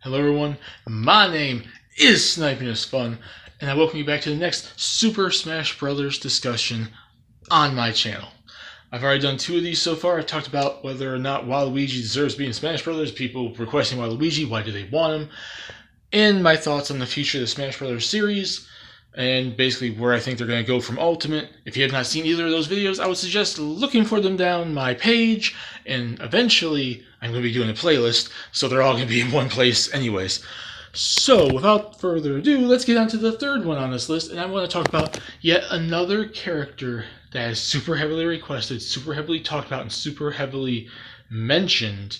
Hello everyone, my name is Sniping is Fun, and I welcome you back to the next Super Smash Bros. Discussion on my channel. I've already done 2 of these so far. I've talked about whether or not Waluigi deserves to be in Smash Bros., people requesting Waluigi, why do they want him, and my thoughts on the future of the Smash Bros. Series, and basically where I think they're going to go from Ultimate. If you have not seen either of those videos, I would suggest looking for them down my page, and eventually I'm going to be doing a playlist, so they're all going to be in one place anyways. So, without further ado, let's get on to the third one on this list, and I want to talk about yet another character that is super heavily requested, super heavily talked about, and super heavily mentioned,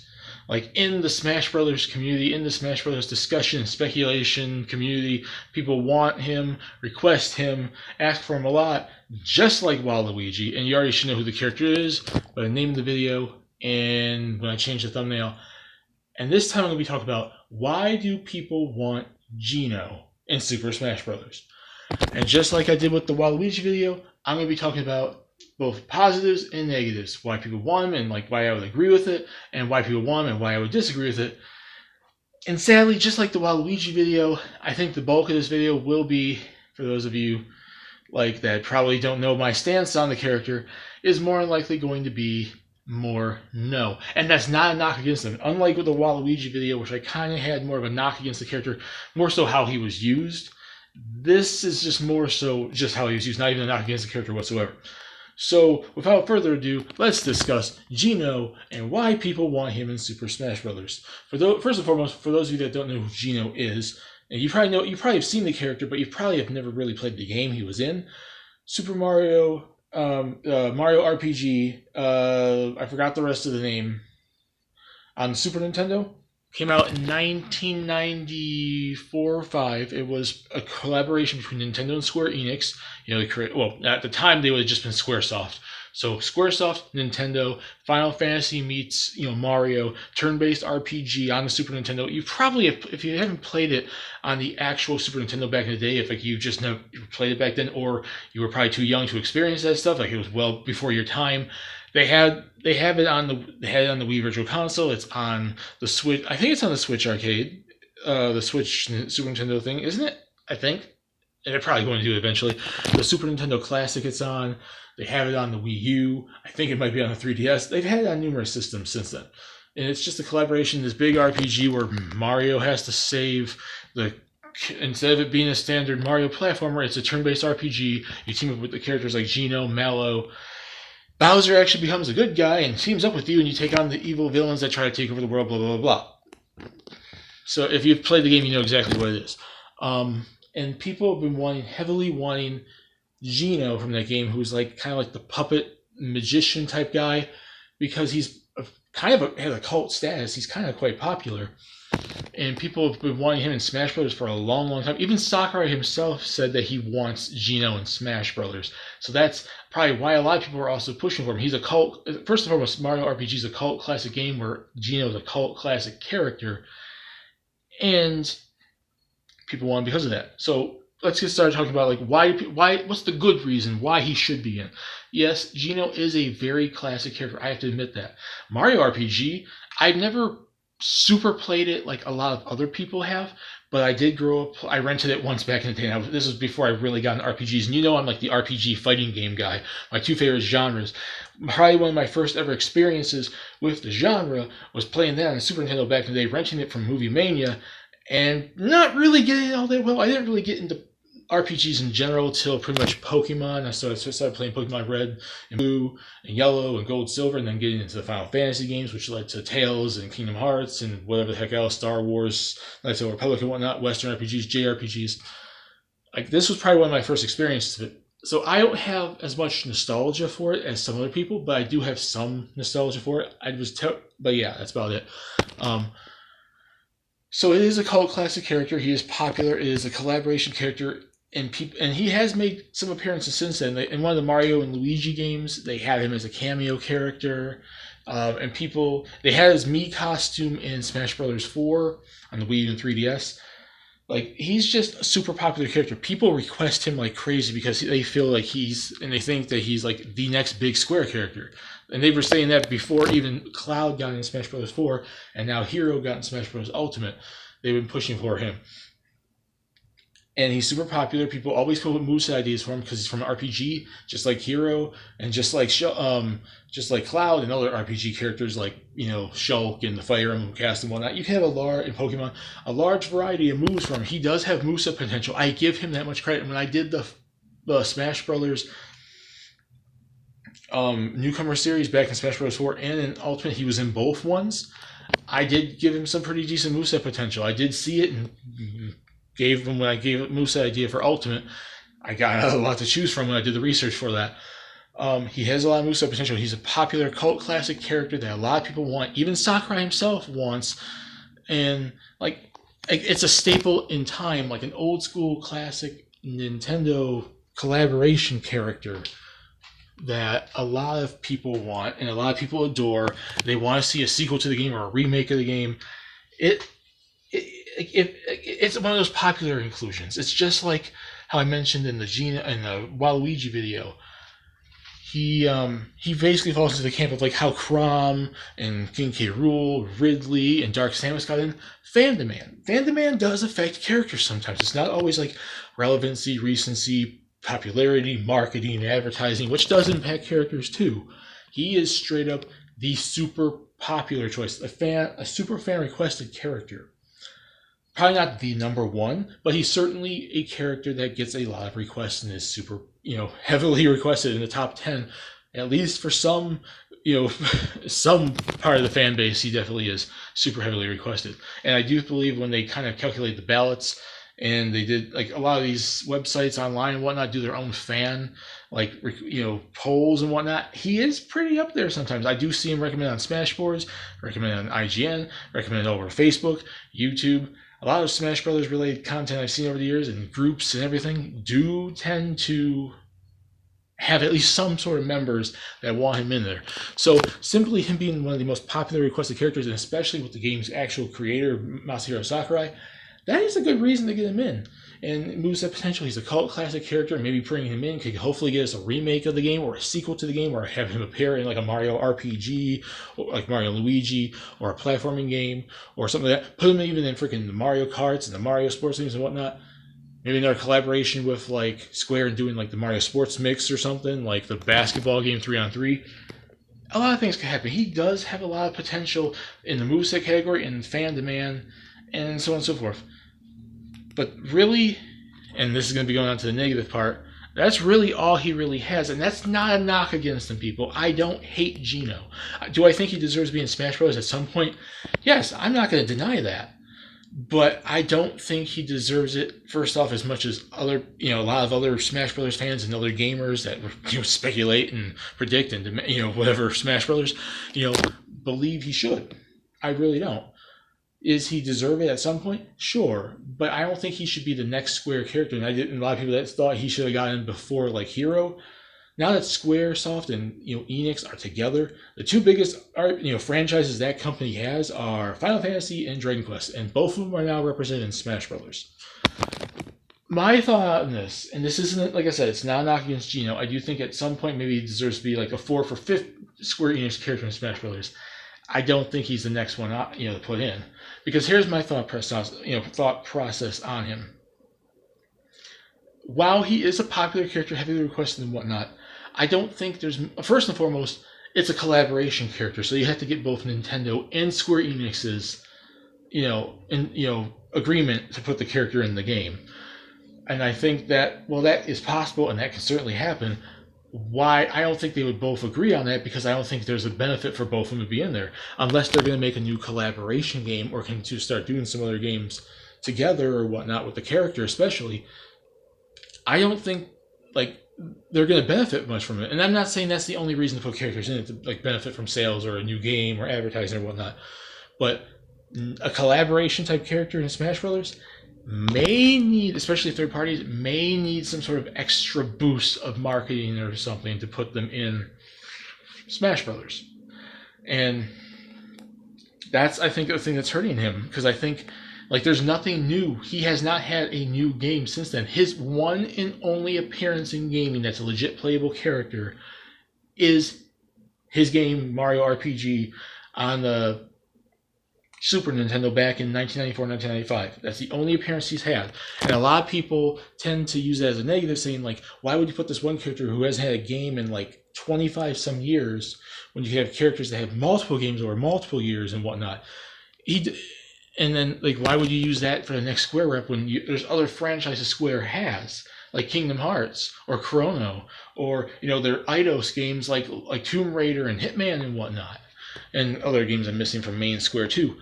like in the Smash Brothers community, in the Smash Brothers discussion and speculation community. People want him, request him, ask for him a lot, just like Waluigi, and you already should know who the character is by the name of the video and when I change the thumbnail. And this time I'm going to be talking about why do people want Geno in Super Smash Bros. And just like I did with the Waluigi video, I'm going to be talking about both positives and negatives, why people want him and like why I would agree with it, and why people want him and why I would disagree with it. And sadly, just like the Waluigi video, I think the bulk of this video will be, for those of you like that probably don't know my stance on the character, is more than likely going to be more no. And that's not a knock against him. Unlike with the Waluigi video, which I kind of had more of a knock against the character, more so how he was used, this is just more so just how he was used, not even a knock against the character whatsoever. So, without further ado, let's discuss Geno and why people want him in Super Smash Bros. First and foremost, for those of you that don't know who Geno is, and you probably have seen the character, but you probably have never really played the game he was in. Super Mario, Mario RPG. I forgot the rest of the name. On Super Nintendo. Came out in 1994 or 5. It was a collaboration between Nintendo and Square Enix. At the time they would have just been Squaresoft. So Squaresoft, Nintendo, Final Fantasy meets Mario, turn-based RPG on the Super Nintendo. You probably, if you haven't played it on the actual Super Nintendo back in the day, if like you just never played it back then, or you were probably too young to experience that stuff, like it was well before your time. They have it on the Wii Virtual Console. It's on the Switch. I think it's on the Switch Arcade, the Switch Super Nintendo thing, isn't it? I think, and they're probably going to do it eventually. The Super Nintendo Classic it's on. They have it on the Wii U. I think it might be on the 3DS. They've had it on numerous systems since then, and it's just a collaboration. This big RPG where Mario has to save the. Instead of it being a standard Mario platformer, it's a turn-based RPG. You team up with the characters like Geno, Mallow. Bowser actually becomes a good guy and teams up with you, and you take on the evil villains that try to take over the world, blah, blah, blah, blah. So if you've played the game, you know exactly what it is. And people have been heavily wanting Geno from that game, who's like kind of like the puppet magician type guy, because he's has a cult status. He's kind of quite popular. And people have been wanting him in Smash Bros. For a long, long time. Even Sakurai himself said that he wants Geno in Smash Bros. So that's probably why a lot of people are also pushing for him. He's a cult. First and foremost, Mario RPG is a cult classic game where Geno is a cult classic character. And people want him because of that. So let's get started talking about like why. What's the good reason why he should be in? Yes, Geno is a very classic character. I have to admit that. Mario RPG, I've never super played it like a lot of other people have, but I did grow up. I rented it once back in the day. This was before I really got into RPGs, and I'm like the RPG fighting game guy. My 2 favorite genres. Probably one of my first ever experiences with the genre was playing that on the Super Nintendo back in the day, renting it from Movie Mania, and not really getting it all that well. I didn't really get into RPGs in general till pretty much Pokemon. I started playing Pokemon Red and Blue and Yellow and Gold, Silver, and then getting into the Final Fantasy games, which led to Tales and Kingdom Hearts and whatever the heck else, Star Wars, Knights of the Republic and whatnot, Western RPGs, JRPGs. Like this was probably one of my first experiences of it. So I don't have as much nostalgia for it as some other people, but I do have some nostalgia for it. But yeah, that's about it. So it is a cult classic character. He is popular. It is a collaboration character. And he has made some appearances since then. In one of the Mario and Luigi games, they had him as a cameo character. And they had his Mii costume in Smash Bros. 4 on the Wii and 3DS. Like, he's just a super popular character. People request him like crazy because they feel like they think that he's like the next big Square character. And they were saying that before even Cloud got in Smash Bros. 4, and now Hero got in Smash Bros. Ultimate. They've been pushing for him. And he's super popular. People always come up with moveset ideas for him because he's from an RPG, just like Hero, and just like Cloud and other RPG characters like Shulk and the Fire Emblem cast and whatnot. You can have in Pokemon a large variety of moves from him. He does have moveset potential. I give him that much credit. And when I did the Smash Brothers newcomer series back in Smash Bros. 4 and in Ultimate, he was in both ones. I did give him some pretty decent moveset potential. I did see it and gave him, when I gave moveset idea for Ultimate, I got a lot to choose from when I did the research for that. He has a lot of moveset potential. He's a popular cult classic character that a lot of people want. Even Sakurai himself wants. And it's a staple in time, like an old school classic Nintendo collaboration character that a lot of people want and a lot of people adore. They want to see a sequel to the game or a remake of the game. It's one of those popular inclusions. It's just like how I mentioned in the Waluigi video. He basically falls into the camp of like how Chrom and King K. Rool, Ridley, and Dark Samus got in. Fan demand does affect characters sometimes. It's not always like relevancy, recency, popularity, marketing, advertising, which does impact characters too. He is straight up the super popular choice, a super fan requested character. Probably not the number one, but he's certainly a character that gets a lot of requests and is super, heavily requested in the top 10, at least for some, some part of the fan base. He definitely is super heavily requested. And I do believe when they kind of calculate the ballots, and they did, like, a lot of these websites online and whatnot do their own fan, polls and whatnot. He is pretty up there sometimes. I do see him recommended on Smashboards, recommended on IGN, recommended over Facebook, YouTube. A lot of Smash Brothers related content I've seen over the years and groups and everything do tend to have at least some sort of members that want him in there. So simply him being one of the most popular requested characters, and especially with the game's actual creator, Masahiro Sakurai, that is a good reason to get him in. And moveset potential, he's a cult classic character, and maybe bringing him in could hopefully get us a remake of the game or a sequel to the game, or have him appear in like a Mario RPG, or like Mario Luigi, or a platforming game, or something like that. Put him even in freaking the Mario Karts and the Mario Sports games and whatnot. Maybe another collaboration with like Square and doing like the Mario Sports Mix or something, like the basketball game 3-on-3. A lot of things could happen. He does have a lot of potential in the moveset category and fan demand, and so on and so forth. But really, and this is going to be going on to the negative part, that's really all he really has. And that's not a knock against him, people. I don't hate Geno. Do I think he deserves to be in Smash Bros. At some point? Yes, I'm not going to deny that. But I don't think he deserves it, first off, as much as a lot of other Smash Brothers fans and other gamers that speculate and predict and whatever Smash Brothers, believe he should. I really don't. Is he deserve it at some point? Sure, but I don't think he should be the next Square character. And a lot of people that thought he should have gotten before, like Hero. Now that Squaresoft and Enix are together, the two biggest franchises that company has are Final Fantasy and Dragon Quest, and both of them are now represented in Smash Brothers. My thought on this, and this isn't, like I said, it's not a knock against Geno. I do think at some point maybe he deserves to be like a 4th or 5th Square Enix character in Smash Brothers. I don't think he's the next one to put in. Because here's my thought process on him. While he is a popular character, heavily requested and whatnot, I don't think there's, first and foremost, it's a collaboration character, so you have to get both Nintendo and Square Enix's, agreement to put the character in the game. And I think that, that is possible, and that can certainly happen. Why I don't think they would both agree on that, because I don't think there's a benefit for both of them to be in there, unless they're going to make a new collaboration game or can to start doing some other games together or whatnot with the character especially. I don't think they're going to benefit much from it, and I'm not saying that's the only reason to put characters in it, to benefit from sales or a new game or advertising or whatnot. But a collaboration type character in Smash Brothers may need, especially third parties, may need some sort of extra boost of marketing or something to put them in Smash Brothers. And that's, I think, the thing that's hurting him, because I think there's nothing new. He has not had a new game since then. His one and only appearance in gaming that's a legit playable character is his game Mario RPG on the Super Nintendo back in 1994, 1995. That's the only appearance he's had. And a lot of people tend to use that as a negative, saying, like, why would you put this one character who hasn't had a game in like 25 some years when you have characters that have multiple games over multiple years and whatnot? And then, like, why would you use that for the next Square rep when there's other franchises Square has, like Kingdom Hearts or Chrono, or, you know, their Eidos games like Tomb Raider and Hitman and whatnot, and other games I'm missing from main Square too.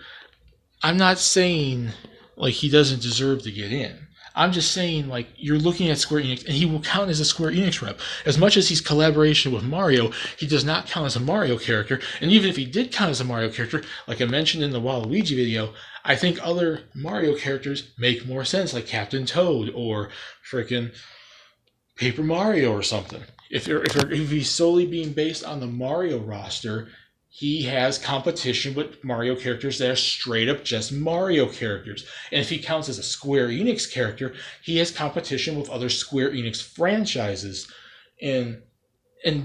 I'm not saying like he doesn't deserve to get in. I'm just saying, like, you're looking at Square Enix, and he will count as a Square Enix rep. As much as he's collaboration with Mario, he does not count as a Mario character. And even if he did count as a Mario character, like I mentioned in the Waluigi video, I think other Mario characters make more sense, like Captain Toad or freaking Paper Mario or something. If he's solely being based on the Mario roster, he has competition with Mario characters that are straight up just Mario characters. And if he counts as a Square Enix character, he has competition with other Square Enix franchises. And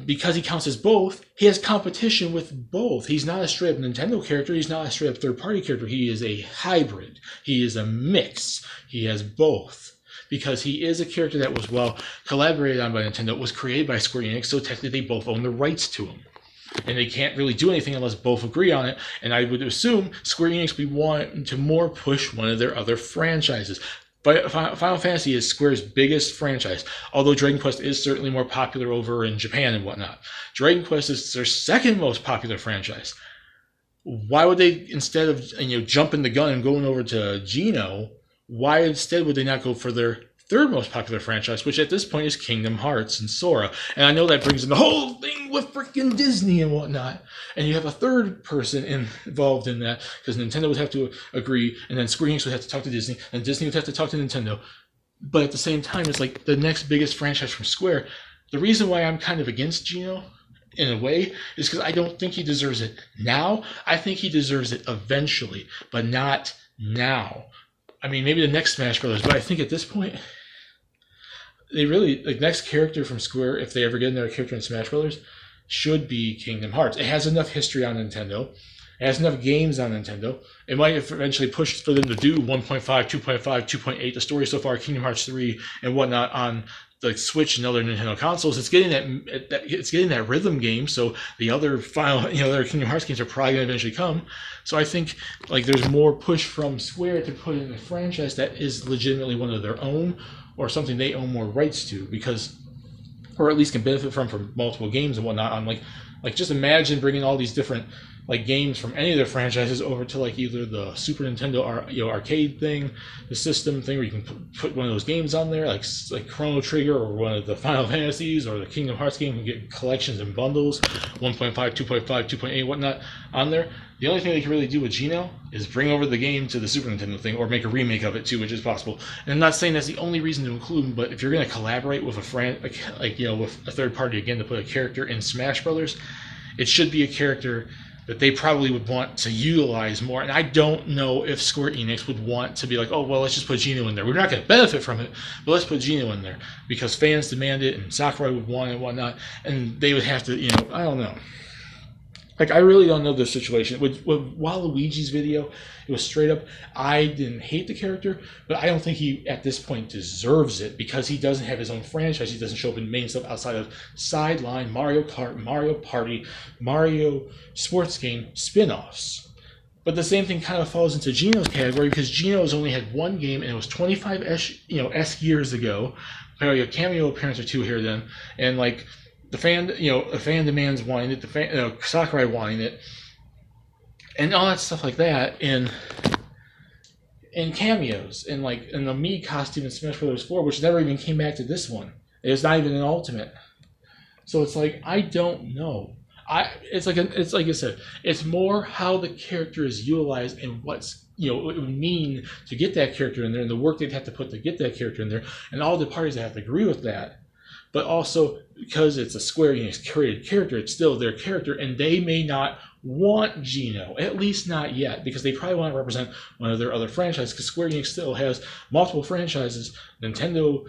because he counts as both, he has competition with both. He's not a straight up Nintendo character. He's not a straight up third party character. He is a hybrid. He is a mix. He has both. Because he is a character that was well collaborated on by Nintendo. It was created by Square Enix, so technically they both own the rights to him. And they can't really do anything unless both agree on it. And I would assume Square Enix would want to more push one of their other franchises. But Final Fantasy is Square's biggest franchise, although Dragon Quest is certainly more popular over in Japan and whatnot. Dragon Quest is their second most popular franchise. Why would they, instead of jumping the gun and going over to Geno, why instead would they not go for their third most popular franchise, which at this point is Kingdom Hearts and Sora? And I know that brings in the whole thing with freaking Disney and whatnot. And you have a third person involved in that, because Nintendo would have to agree, and then Square Enix would have to talk to Disney, and Disney would have to talk to Nintendo. But at the same time, it's like the next biggest franchise from Square. The reason why I'm kind of against Geno, in a way, is because I don't think he deserves it now. I think he deserves it eventually, but not now. I mean, maybe the next Smash Brothers, but I think at this point, they really, like, next character from Square, if they ever get another character in Smash Brothers, should be Kingdom Hearts. It has enough history on Nintendo. It has enough games on Nintendo. It might have eventually pushed for them to do 1.5, 2.5, 2.8, the story so far, Kingdom Hearts 3 and whatnot on the Switch and other Nintendo consoles. It's getting that rhythm game, so the other other Kingdom Hearts games are probably going to eventually come. So I think, like, there's more push from Square to put in a franchise that is legitimately one of their own, or something they own more rights to, because, or at least can benefit from multiple games and whatnot. On like just imagine bringing all these different like games from any of their franchises over to like either the Super Nintendo arcade thing, the system thing where you can put one of those games on there, like Chrono Trigger or one of the Final Fantasies or the Kingdom Hearts game, and get collections and bundles, 1.5, 2.5, 2.8, whatnot on there. The only thing they can really do with Geno is bring over the game to the Super Nintendo thing, or make a remake of it too, which is possible. And I'm not saying that's the only reason to include him, but if you're going to collaborate with with a third party again to put a character in Smash Brothers, it should be a character that they probably would want to utilize more. And I don't know if Square Enix would want to be like, oh, well, let's just put Geno in there. We're not going to benefit from it, but let's put Geno in there because fans demand it and Sakurai would want it and whatnot. And they would have to, I don't know. Like, I really don't know the situation. With Waluigi's video, it was straight up, I didn't hate the character, but I don't think he, at this point, deserves it because he doesn't have his own franchise. He doesn't show up in main stuff outside of Sideline, Mario Kart, Mario Party, Mario Sports Game spin-offs. But the same thing kind of falls into Geno's category because Geno's only had one game, and it was 25 years ago. Probably a cameo appearance or two here then, and like, the fan demands wanting it, Sakurai wanting it, and all that stuff like that, and cameos, and like in the Mii costume in Smash Bros. 4, which never even came back to this one. It's not even an ultimate. So it's like, I don't know. It's like I said, it's more how the character is utilized and what's it would mean to get that character in there, and the work they'd have to put to get that character in there, and all the parties that have to agree with that. But also, because it's a Square Enix created character, it's still their character, and they may not want Geno, at least not yet, because they probably want to represent one of their other franchises, because Square Enix still has multiple franchises. Nintendo,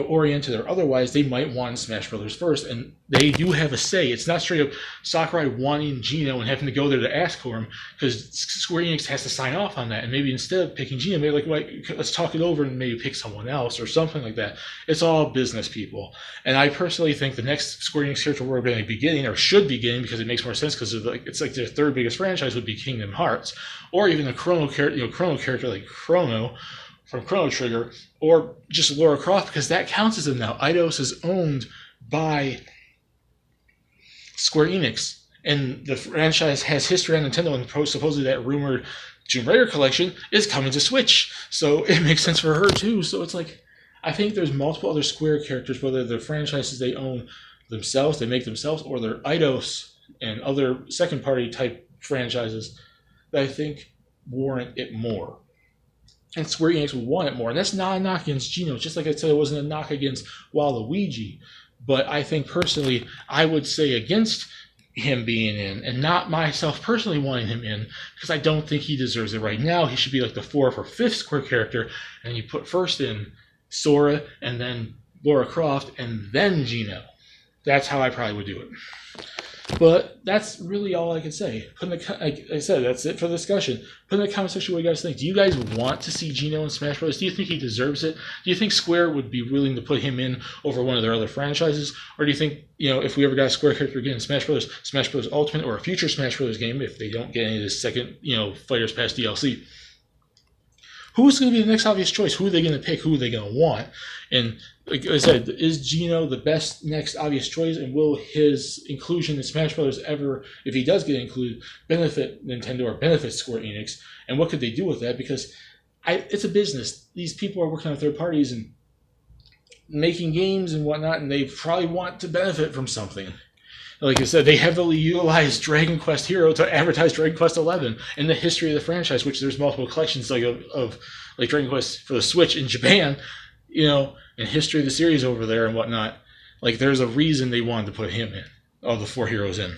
oriented or otherwise, they might want Smash Brothers first, and they do have a say. It's not straight up Sakurai wanting Geno and having to go there to ask for him, because Square Enix has to sign off on that. And maybe instead of picking Geno, maybe like, well, let's talk it over and maybe pick someone else or something like that. It's all business people. And I personally think the next Square Enix character we're going to be getting, or should be getting, because it makes more sense, because it's like their third biggest franchise would be Kingdom Hearts, or even a Chrono character like Chrono from Chrono Trigger, or just Lara Croft, because that counts as them now. Eidos is owned by Square Enix, and the franchise has history on Nintendo, and supposedly that rumored Tomb Raider collection is coming to Switch, so it makes sense for her too. So it's like, I think there's multiple other Square characters, whether they're franchises they own themselves, they make themselves, or they're Eidos and other second-party type franchises that I think warrant it more. And Square Enix will want it more. And that's not a knock against Geno. Just like I said, it wasn't a knock against Waluigi. But I think personally, I would say against him being in, and not myself personally wanting him in, because I don't think he deserves it right now. He should be like the 4th or 5th Square character, and you put first in Sora, and then Lara Croft, and then Geno. That's how I probably would do it. But that's really all I can say. Like I said, that's it for the discussion. Put in the comment section what you guys think. Do you guys want to see Geno in Smash Bros? Do you think he deserves it? Do you think Square would be willing to put him in over one of their other franchises? Or do you think, if we ever got a Square character again in Smash Bros Ultimate, or a future Smash Bros game, if they don't get any of this second, Fighters Pass DLC, who's going to be the next obvious choice? Who are they going to pick? Who are they going to want? And like I said, is Geno the best next obvious choice? And will his inclusion in Smash Bros. Ever, if he does get included, benefit Nintendo or benefit Square Enix? And what could they do with that? Because it's a business. These people are working on third parties and making games and whatnot, and they probably want to benefit from something. Like I said, they heavily utilized Dragon Quest Hero to advertise Dragon Quest 11 in the history of the franchise, which there's multiple collections of Dragon Quest for the Switch in Japan, and history of the series over there and whatnot. Like, there's a reason they wanted to put him in, all the 4 heroes in.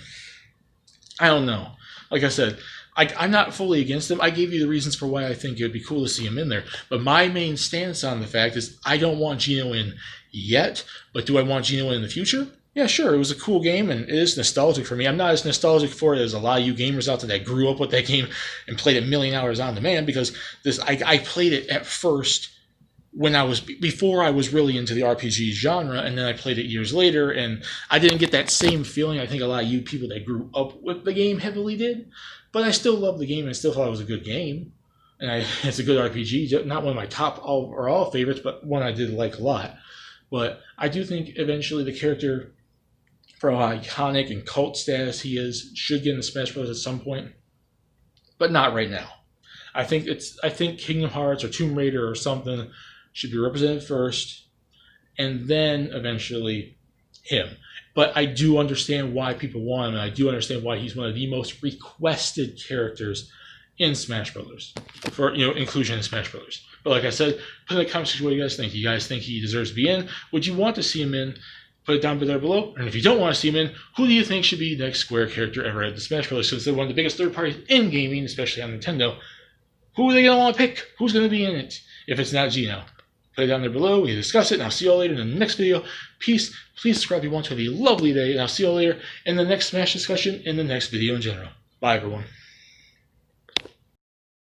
I don't know. Like I said, I'm not fully against him. I gave you the reasons for why I think it would be cool to see him in there. But my main stance on the fact is I don't want Geno in yet, but do I want Geno in the future? Yeah, sure. It was a cool game, and it is nostalgic for me. I'm not as nostalgic for it as a lot of you gamers out there that grew up with that game and played a million hours on demand, because I played it at first before I was really into the RPG genre, and then I played it years later, and I didn't get that same feeling I think a lot of you people that grew up with the game heavily did. But I still love the game, and I still thought it was a good game. And it's a good RPG. Not one of my top overall favorites, but one I did like a lot. But I do think eventually the character, for how iconic and cult status he is, should get in the Smash Bros. At some point. But not right now. I think Kingdom Hearts or Tomb Raider or something should be represented first, and then eventually him. But I do understand why people want him, and I do understand why he's one of the most requested characters in Smash Brothers for inclusion in Smash Brothers. But like I said, put in the comment section what you guys think. Do you guys think he deserves to be in? Would you want to see him in? Put it down there below. And if you don't want to see him in, who do you think should be the next Square character ever at the Smash Brothers? Since they're one of the biggest third parties in gaming, especially on Nintendo, who are they going to want to pick? Who's going to be in it if it's not Geno? Put it down there below. We can discuss it, and I'll see you all later in the next video. Peace. Please subscribe if you want to. Have a lovely day, and I'll see you all later in the next Smash discussion, in the next video in general. Bye, everyone.